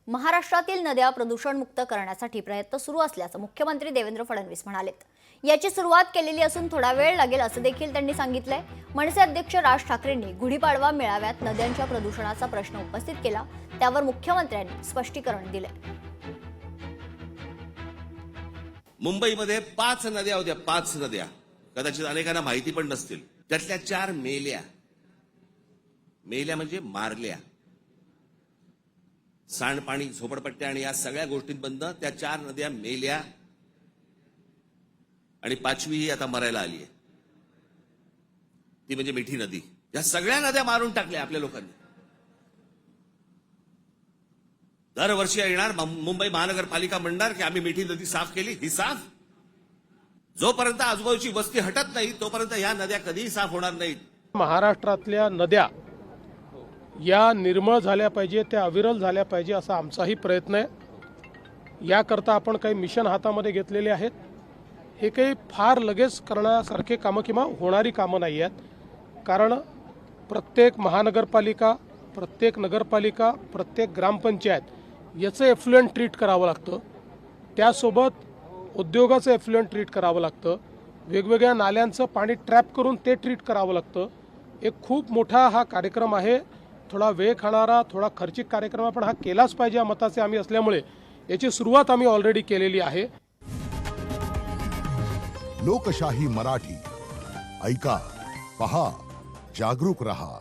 महाराष्ट्रातील नद्या प्रदूषणमुक्त करण्यासाठी प्रयत्न सुरू असल्याचं मुख्यमंत्री देवेंद्र फडणवीस म्हणालेत। याची सुरुवात केलेली असून थोडा वेळ लागेल असं देखील त्यांनी सांगितलंय। मनसे अध्यक्ष राज ठाकरेंनी गुढीपाडवा मेळाव्यात नद्यांच्या प्रदूषणाचा प्रश्न उपस्थित केला, त्यावर मुख्यमंत्र्यांनी स्पष्टीकरण दिले। मुंबईमध्ये 5 नद्या होत्या, 5 नद्या, कदाचित अनेकांना माहिती पण नसतील। त्यातल्या 4 मेल्या म्हणजे मारल्या। सांडपाणी, झोपडपट्ट्या आणि या सगळ्या गोष्टींबंद त्या 4 नद्या मेल्या आणि 5वी ही आता मरायला आली आहे, ती म्हणजे मिठी नदी। या सगळ्या नद्या मारून टाकल्या आपल्या लोकांनी। दरवर्षी येणार मुंबई महानगरपालिका म्हणणार की आम्ही मिठी नदी साफ केली। ही साफ जोपर्यंत आजूबाजूची वस्ती हटत नाही तोपर्यंत ह्या नद्या कधीही साफ होणार नाहीत। महाराष्ट्रातल्या नद्या या निर्मळ झाल्या पाहिजे, त्या अविरल झाल्या पाहिजे असा आमचाही प्रयत्न आहे। याकरता आपण काही मिशन हातामध्ये घेतलेले आहेत। हे काही फार लगेच करण्यासारखे कामं किंवा होणारी कामं नाही आहेत, कारण प्रत्येक महानगरपालिका, प्रत्येक नगरपालिका, प्रत्येक ग्रामपंचायत याचं एफ्लुएंट ट्रीट करावं लागतं। त्यासोबत उद्योगाचं एफ्लुएंट ट्रीट करावं लागतं। वेगवेगळ्या नाल्यांचं पाणी ट्रॅप करून ते ट्रीट करावं लागतं। एक खूप मोठा हा कार्यक्रम आहे, थोडा वेळ खाणारा, थोडा खर्चिक कार्यक्रम, पण हा केलाच पाहिजे या मताचे आम्ही असल्यामुळे याची सुरुवात आम्ही ऑलरेडी केलेली आहे। लोकशाही मराठी ऐका, पहा, जागरूक रहा।